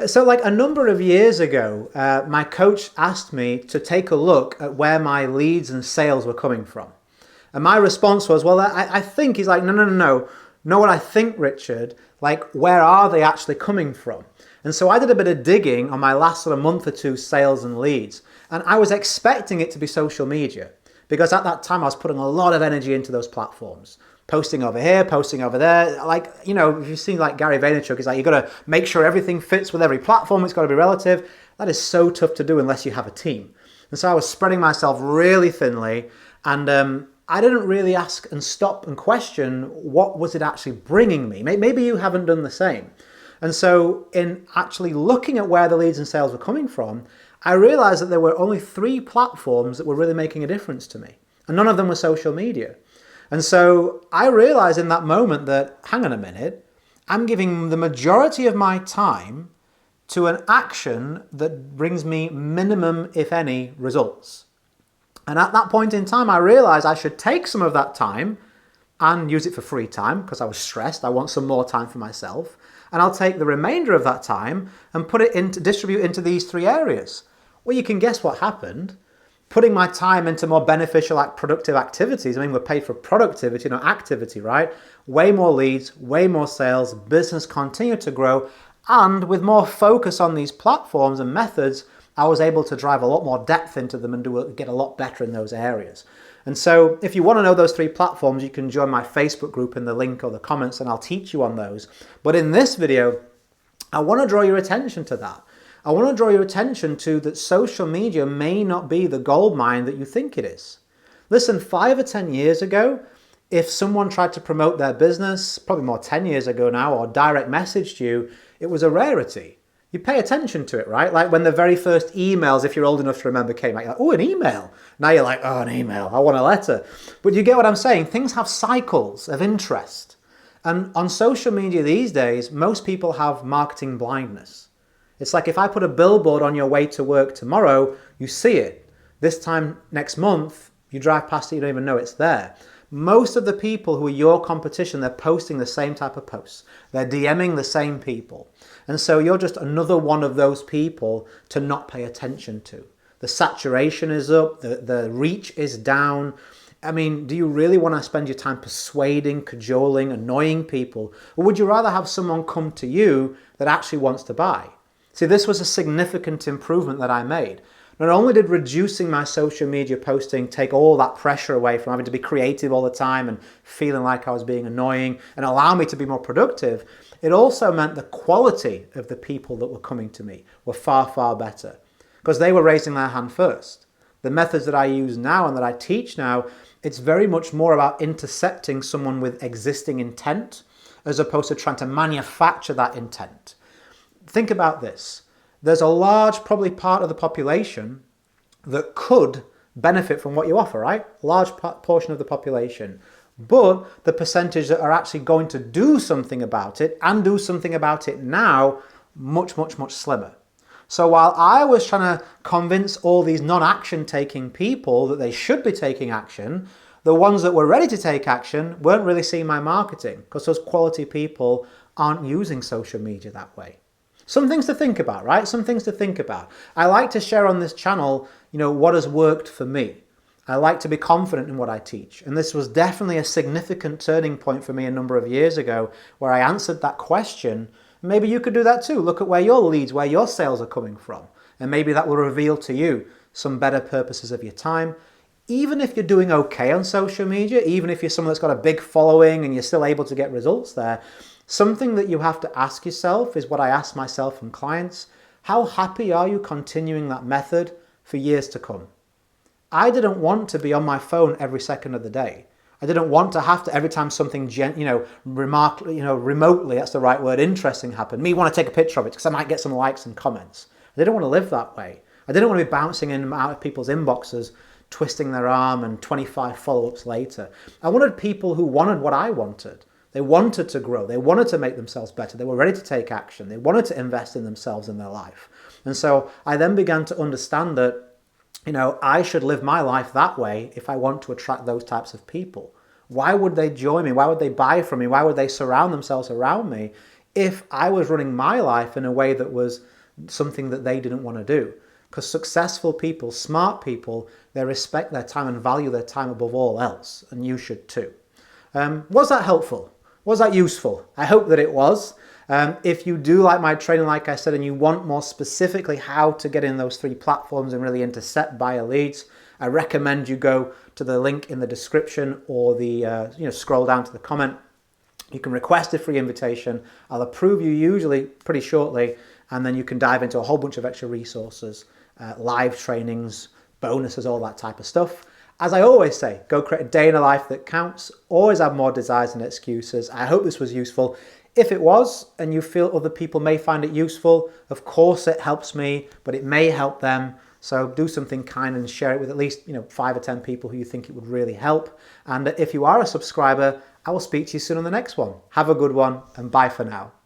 So like a number of years ago, my coach asked me to take a look at where my leads and sales were coming from. And my response was, well, I think. He's like, no, no, no, no. Know what I think, Richard? Like, where are they actually coming from? And so I did a bit of digging on my last sort of month or two sales and leads. And I was expecting it to be social media because at that time I was putting a lot of energy into those platforms. Posting over here, posting over there. Like, you know, if you've seen like Gary Vaynerchuk, it's like, you've got to make sure everything fits with every platform. It's got to be relative. That is so tough to do unless you have a team. And so I was spreading myself really thinly, and I didn't really ask and stop and question what was it actually bringing me. Maybe you haven't done the same. And so in actually looking at where the leads and sales were coming from, I realized that there were only 3 platforms that were really making a difference to me. And none of them were social media. And so I realized in that moment that, hang on a minute, I'm giving the majority of my time to an action that brings me minimum, if any, results. And at that point in time, I realized I should take some of that time and use it for free time because I was stressed. I want some more time for myself. And I'll take the remainder of that time and put it into, distribute into these 3 areas. Well, you can guess what happened. Putting my time into more beneficial, productive activities. I mean, we're paid for productivity, not activity, right? Way more leads, way more sales, business continued to grow. And with more focus on these platforms and methods, I was able to drive a lot more depth into them and get a lot better in those areas. And so if you want to know those 3 platforms, you can join my Facebook group in the link or the comments and I'll teach you on those. But in this video, I want to draw your attention to that. I want to draw your attention to that social media may not be the gold mine that you think it is. Listen, 5 or 10 years ago, if someone tried to promote their business, probably more 10 years ago now, or direct messaged you, it was a rarity. You pay attention to it, right? Like when the very first emails, if you're old enough to remember, came out, you're like, oh, an email. Now you're like, oh, an email, I want a letter. But you get what I'm saying? Things have cycles of interest. And on social media these days, most people have marketing blindness. It's like if I put a billboard on your way to work tomorrow, you see it. This time next month, you drive past it, you don't even know it's there. Most of the people who are your competition, they're posting the same type of posts. They're DMing the same people. And so you're just another one of those people to not pay attention to. The saturation is up, the reach is down. I mean, do you really want to spend your time persuading, cajoling, annoying people? Or would you rather have someone come to you that actually wants to buy? See, this was a significant improvement that I made. Not only did reducing my social media posting take all that pressure away from having to be creative all the time and feeling like I was being annoying and allow me to be more productive, it also meant the quality of the people that were coming to me were far, far better because they were raising their hand first. The methods that I use now and that I teach now, it's very much more about intercepting someone with existing intent as opposed to trying to manufacture that intent. Think about this. There's a large, probably part of the population that could benefit from what you offer, right? Large portion of the population. But the percentage that are actually going to do something about it and do something about it now, much, much, much slimmer. So while I was trying to convince all these non-action taking people that they should be taking action, the ones that were ready to take action weren't really seeing my marketing because those quality people aren't using social media that way. Some things to think about, right? Some things to think about. I like to share on this channel, what has worked for me. I like to be confident in what I teach. And this was definitely a significant turning point for me a number of years ago where I answered that question. Maybe you could do that too. Look at where your leads, where your sales are coming from. And maybe that will reveal to you some better purposes of your time. Even if you're doing okay on social media, even if you're someone that's got a big following and you're still able to get results there, something that you have to ask yourself is what I ask myself and clients. How happy are you continuing that method for years to come? I didn't want to be on my phone every second of the day. I didn't want to have to, every time something, remotely, that's the right word, interesting happened, me want to take a picture of it because I might get some likes and comments. I didn't want to live that way. I didn't want to be bouncing in and out of people's inboxes, twisting their arm and 25 follow-ups later. I wanted people who wanted what I wanted. They wanted to grow. They wanted to make themselves better. They were ready to take action. They wanted to invest in themselves and their life. And so I then began to understand that, I should live my life that way if I want to attract those types of people. Why would they join me? Why would they buy from me? Why would they surround themselves around me if I was running my life in a way that was something that they didn't want to do. Because successful people, smart people, they respect their time and value their time above all else, and you should too. Was that helpful? Was that useful? I hope that it was. If you do like my training, like I said, and you want more specifically how to get in those 3 platforms and really intercept buyer leads, I recommend you go to the link in the description or the scroll down to the comment. You can request a free invitation. I'll approve you usually pretty shortly, and then you can dive into a whole bunch of extra resources, live trainings, bonuses, all that type of stuff. As I always say, go create a day in a life that counts. Always have more desires than excuses. I hope this was useful. If it was, and you feel other people may find it useful, of course it helps me, but it may help them. So do something kind and share it with at least 5 or 10 people who you think it would really help. And if you are a subscriber, I will speak to you soon on the next one. Have a good one, and bye for now.